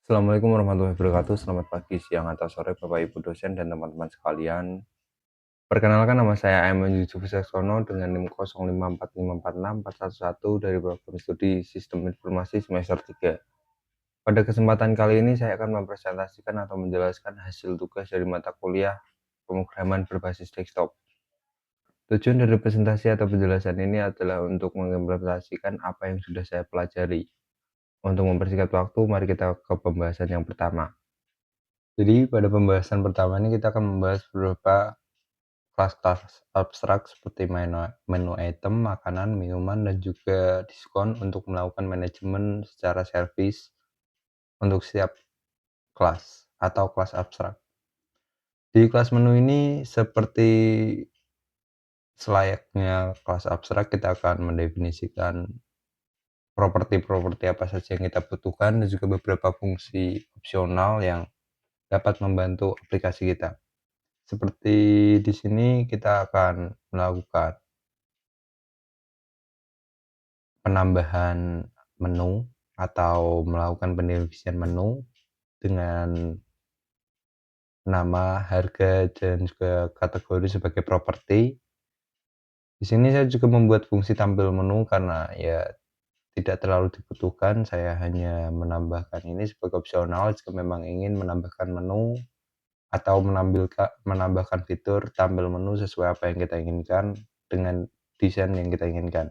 Assalamualaikum warahmatullahi wabarakatuh. Selamat pagi, siang, atau sore Bapak Ibu dosen dan teman-teman sekalian. Perkenalkan nama saya Aiman Yusuf Wijaksono dengan NIM 0545464111 dari program studi Sistem Informasi semester 3. Pada kesempatan kali ini saya akan mempresentasikan atau menjelaskan hasil tugas dari mata kuliah pemrograman berbasis desktop. Tujuan dari presentasi atau penjelasan ini adalah untuk mengimplementasikan apa yang sudah saya pelajari. Untuk mempersingkat waktu, mari kita ke pembahasan yang pertama. Jadi pada pembahasan pertama ini kita akan membahas beberapa kelas-kelas abstrak seperti menu item, makanan, minuman, dan juga diskon untuk melakukan manajemen secara servis untuk setiap kelas atau kelas abstrak. Di kelas menu ini seperti selayaknya kelas abstrak kita akan mendefinisikan properti-properti apa saja yang kita butuhkan dan juga beberapa fungsi opsional yang dapat membantu aplikasi kita. Seperti di sini kita akan melakukan penambahan menu atau melakukan pendefinisian menu dengan nama, harga, dan juga kategori sebagai properti. Di sini saya juga membuat fungsi tampil menu karena ya tidak terlalu dibutuhkan, saya hanya menambahkan ini sebagai opsional jika memang ingin menambahkan menu atau menambahkan fitur tampil menu sesuai apa yang kita inginkan dengan desain yang kita inginkan.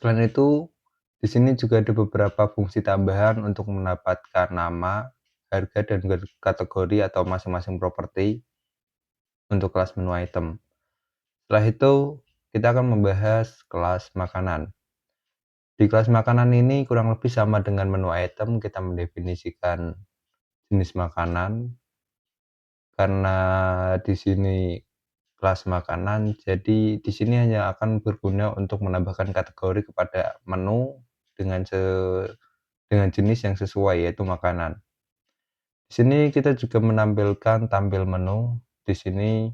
Selain itu, di sini juga ada beberapa fungsi tambahan untuk mendapatkan nama, harga, dan kategori atau masing-masing properti untuk kelas menu item. Setelah itu, kita akan membahas kelas makanan. Di kelas makanan ini kurang lebih sama dengan menu item, kita mendefinisikan jenis makanan karena di sini kelas makanan, jadi di sini hanya akan berguna untuk menambahkan kategori kepada menu dengan jenis yang sesuai, yaitu makanan. Di sini kita juga menampilkan tampil menu. Di sini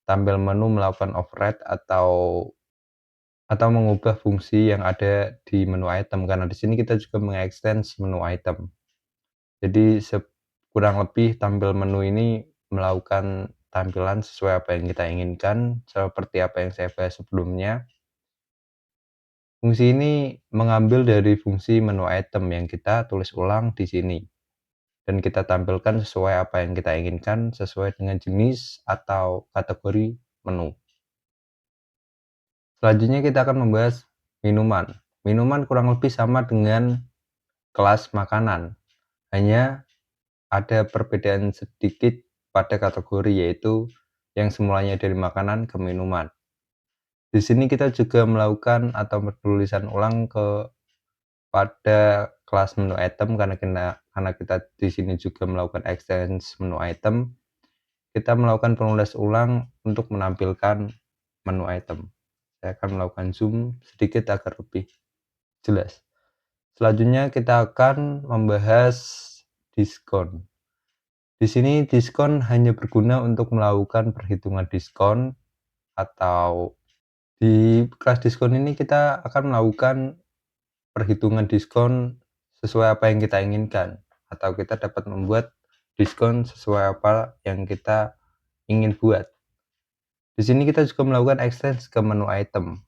tampil menu melakukan override atau mengubah fungsi yang ada di menu item, karena di sini kita juga mengextend menu item. Jadi kurang lebih tampil menu ini melakukan tampilan sesuai apa yang kita inginkan, seperti apa yang saya bahas sebelumnya. Fungsi ini mengambil dari fungsi menu item yang kita tulis ulang di sini. Dan kita tampilkan sesuai apa yang kita inginkan, sesuai dengan jenis atau kategori menu. Selanjutnya kita akan membahas minuman. Minuman kurang lebih sama dengan kelas makanan, hanya ada perbedaan sedikit pada kategori, yaitu yang semulanya dari makanan ke minuman. Di sini kita juga melakukan atau penulisan ulang pada kelas menu item karena kita di sini juga melakukan extend menu item. Kita melakukan penulis ulang untuk menampilkan menu item. Saya akan melakukan zoom sedikit agar lebih jelas. Selanjutnya kita akan membahas diskon. Di sini diskon hanya berguna untuk melakukan perhitungan diskon, atau di kelas diskon ini kita akan melakukan perhitungan diskon sesuai apa yang kita inginkan, atau kita dapat membuat diskon sesuai apa yang kita ingin buat. Di sini kita juga melakukan extend ke menu item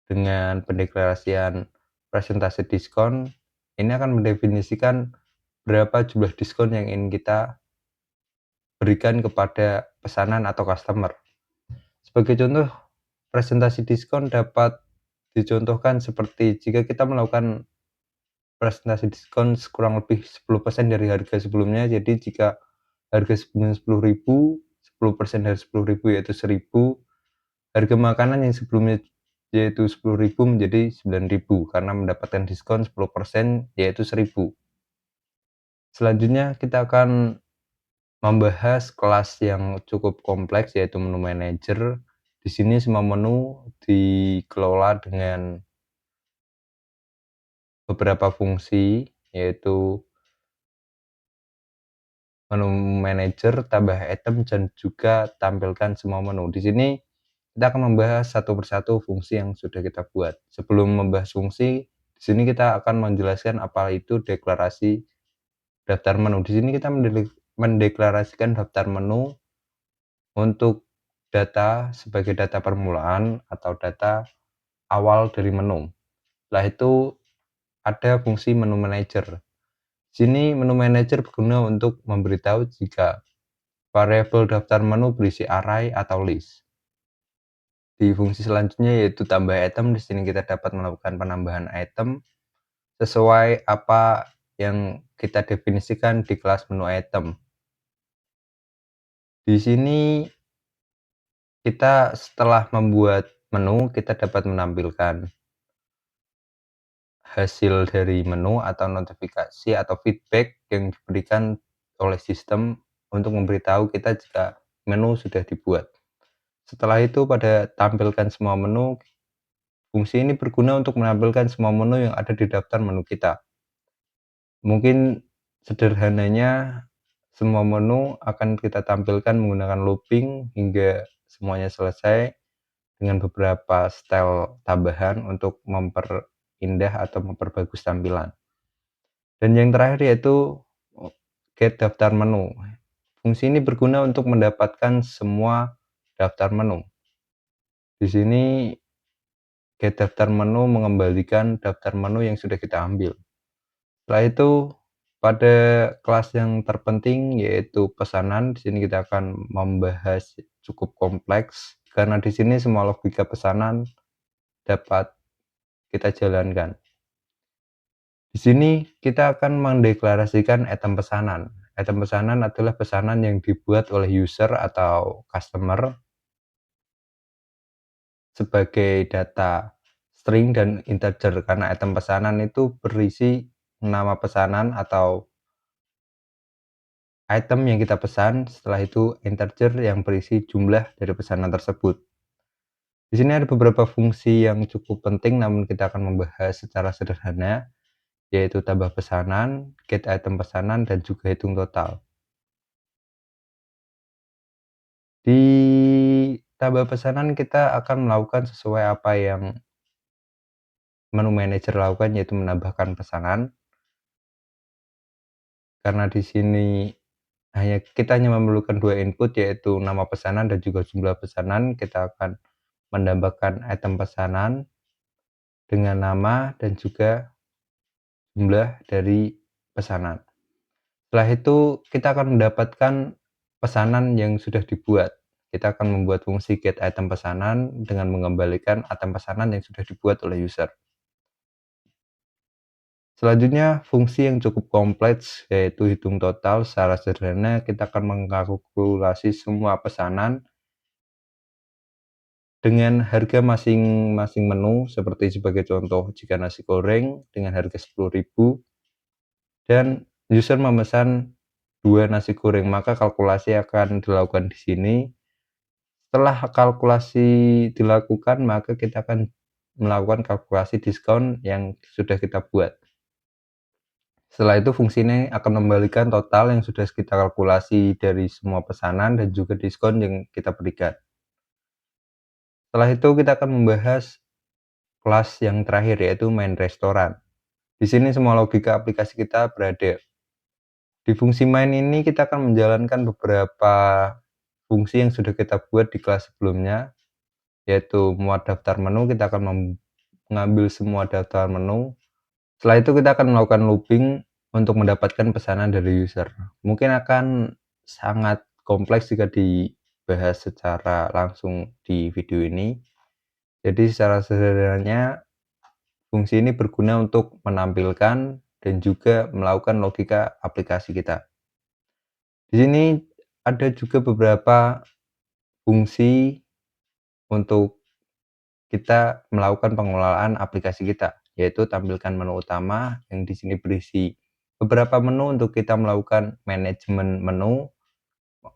dengan pendeklarasian presentasi diskon. Ini akan mendefinisikan berapa jumlah diskon yang ingin kita berikan kepada pesanan atau customer. Sebagai contoh, presentasi diskon dapat dicontohkan seperti jika kita melakukan presentasi diskon kurang lebih 10% dari harga sebelumnya. Jadi jika harga sebelumnya 10.000, 10% dari 10.000 yaitu 1.000. Harga makanan yang sebelumnya yaitu 10.000 menjadi 9.000 karena mendapatkan diskon 10% yaitu 1.000. Selanjutnya kita akan membahas kelas yang cukup kompleks, yaitu menu manager. Di sini semua menu dikelola dengan beberapa fungsi, yaitu menu manager, tambah item, dan juga tampilkan semua menu. Di sini kita akan membahas satu persatu fungsi yang sudah kita buat. Sebelum membahas fungsi, di sini kita akan menjelaskan apa itu deklarasi daftar menu. Di sini kita mendeklarasikan daftar menu untuk data sebagai data permulaan atau data awal dari menu. Setelah itu ada fungsi menu manager. Di sini menu manager berguna untuk memberitahu jika variabel daftar menu berisi array atau list. Di fungsi selanjutnya yaitu tambah item. Di sini kita dapat melakukan penambahan item sesuai apa yang kita definisikan di kelas menu item. Di sini kita setelah membuat menu, kita dapat menampilkan hasil dari menu atau notifikasi atau feedback yang diberikan oleh sistem untuk memberitahu kita jika menu sudah dibuat. Setelah itu pada tampilkan semua menu, fungsi ini berguna untuk menampilkan semua menu yang ada di daftar menu kita. Mungkin sederhananya semua menu akan kita tampilkan menggunakan looping hingga semuanya selesai dengan beberapa style tambahan untuk memperindah atau memperbagus tampilan. Dan yang terakhir yaitu get daftar menu. Fungsi ini berguna untuk mendapatkan semua daftar menu. Di sini get daftar menu mengembalikan daftar menu yang sudah kita ambil. Setelah itu pada kelas yang terpenting yaitu pesanan, di sini kita akan membahas cukup kompleks karena di sini semua logika pesanan dapat kita jalankan. Di sini kita akan mendeklarasikan item pesanan. Item pesanan adalah pesanan yang dibuat oleh user atau customer sebagai data string dan integer karena item pesanan itu berisi nama pesanan atau item yang kita pesan, setelah itu integer yang berisi jumlah dari pesanan tersebut. Di sini ada beberapa fungsi yang cukup penting namun kita akan membahas secara sederhana, yaitu tambah pesanan, get item pesanan, dan juga hitung total. Di tambah pesanan kita akan melakukan sesuai apa yang menu manager lakukan, yaitu menambahkan pesanan. Karena di sini kita hanya memerlukan dua input yaitu nama pesanan dan juga jumlah pesanan, kita akan menambahkan item pesanan dengan nama dan juga jumlah dari pesanan. Setelah itu kita akan mendapatkan pesanan yang sudah dibuat. Kita akan membuat fungsi get item pesanan dengan mengembalikan item pesanan yang sudah dibuat oleh user. Selanjutnya fungsi yang cukup kompleks yaitu hitung total. Secara sederhana kita akan mengkalkulasi semua pesanan dengan harga masing-masing menu, seperti sebagai contoh jika nasi goreng dengan harga 10.000 dan user memesan 2 nasi goreng, maka kalkulasi akan dilakukan di sini. Setelah kalkulasi dilakukan, maka kita akan melakukan kalkulasi diskon yang sudah kita buat. Setelah itu fungsi ini akan membalikan total yang sudah kita kalkulasi dari semua pesanan dan juga diskon yang kita berikan. Setelah itu kita akan membahas kelas yang terakhir yaitu main restoran. Di sini semua logika aplikasi kita berada. Di fungsi main ini kita akan menjalankan beberapa fungsi yang sudah kita buat di kelas sebelumnya, yaitu muat daftar menu. Kita akan mengambil semua daftar menu. Setelah itu kita akan melakukan looping untuk mendapatkan pesanan dari user. Mungkin akan sangat kompleks jika dibahas secara langsung di video ini. Jadi secara sederhananya fungsi ini berguna untuk menampilkan dan juga melakukan logika aplikasi kita. Di sini ada juga beberapa fungsi untuk kita melakukan pengelolaan aplikasi kita, yaitu tampilkan menu utama yang di sini berisi beberapa menu untuk kita melakukan manajemen menu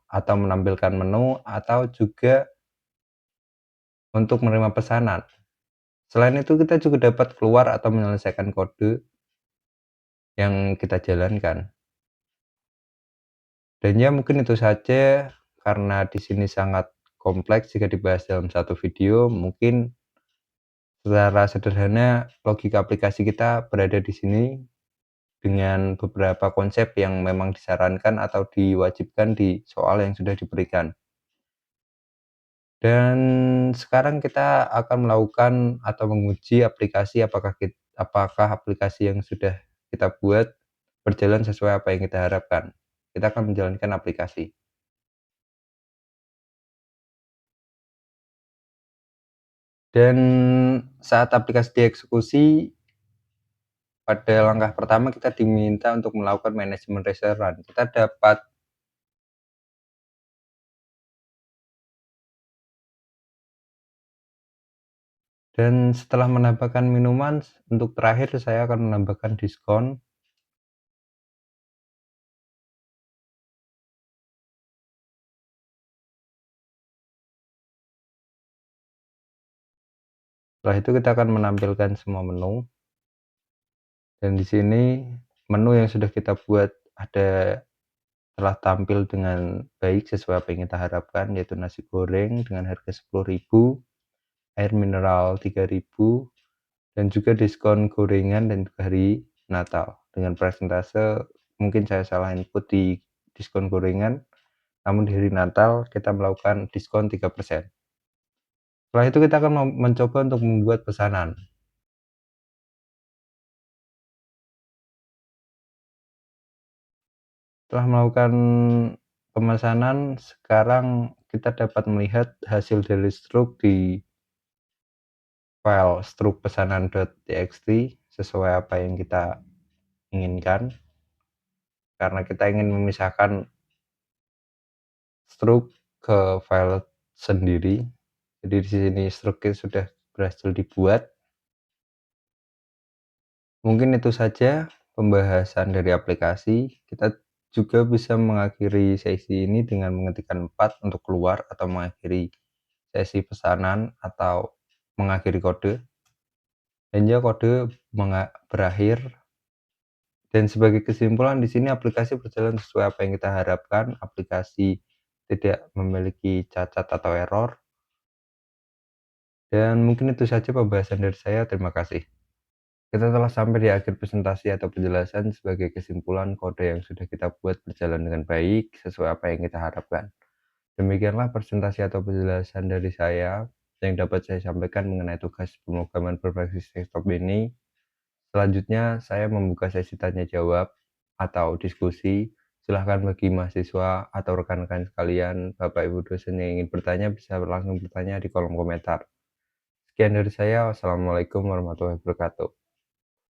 atau menampilkan menu atau juga untuk menerima pesanan. Selain itu kita juga dapat keluar atau menyelesaikan kode yang kita jalankan. Dan ya mungkin itu saja karena di sini sangat kompleks jika dibahas dalam satu video. Mungkin secara sederhana logika aplikasi kita berada di sini. dengan beberapa konsep yang memang disarankan atau diwajibkan di soal yang sudah diberikan. Dan sekarang kita akan melakukan atau menguji aplikasi apakah aplikasi yang sudah kita buat berjalan sesuai apa yang kita harapkan. Kita akan menjalankan aplikasi. Dan saat aplikasi dieksekusi, pada langkah pertama kita diminta untuk melakukan manajemen restoran. Kita dapat dan setelah menambahkan minuman, untuk terakhir saya akan menambahkan diskon. Setelah itu kita akan menampilkan semua menu. Dan di sini menu yang sudah kita buat telah tampil dengan baik sesuai apa yang kita harapkan, yaitu nasi goreng dengan harga 10.000, air mineral 3.000, dan juga diskon gorengan dan juga hari Natal. Dengan persentase mungkin saya salah input di diskon gorengan, namun di hari Natal kita melakukan diskon 3%. Setelah itu kita akan mencoba untuk membuat pesanan. Setelah melakukan pemesanan, sekarang kita dapat melihat hasil dari struk di file struk pesanan.txt sesuai apa yang kita inginkan, karena kita ingin memisahkan struk ke file sendiri. Jadi di sini struknya sudah berhasil dibuat. Mungkin itu saja pembahasan dari aplikasi. Kita juga bisa mengakhiri sesi ini dengan mengetikkan 4 untuk keluar atau mengakhiri sesi pesanan atau mengakhiri kode. Dan juga kode berakhir. Dan sebagai kesimpulan di sini aplikasi berjalan sesuai apa yang kita harapkan. Aplikasi tidak memiliki cacat atau error. Dan mungkin itu saja pembahasan dari saya. Terima kasih. Kita telah sampai di akhir presentasi atau penjelasan. Sebagai kesimpulan, kode yang sudah kita buat berjalan dengan baik sesuai apa yang kita harapkan. Demikianlah presentasi atau penjelasan dari saya yang dapat saya sampaikan mengenai tugas pemrograman berbasis desktop ini. Selanjutnya, saya membuka sesi tanya jawab atau diskusi. Silahkan bagi mahasiswa atau rekan-rekan sekalian, Bapak Ibu dosen yang ingin bertanya bisa langsung bertanya di kolom komentar. Sekian dari saya. Wassalamualaikum warahmatullahi wabarakatuh.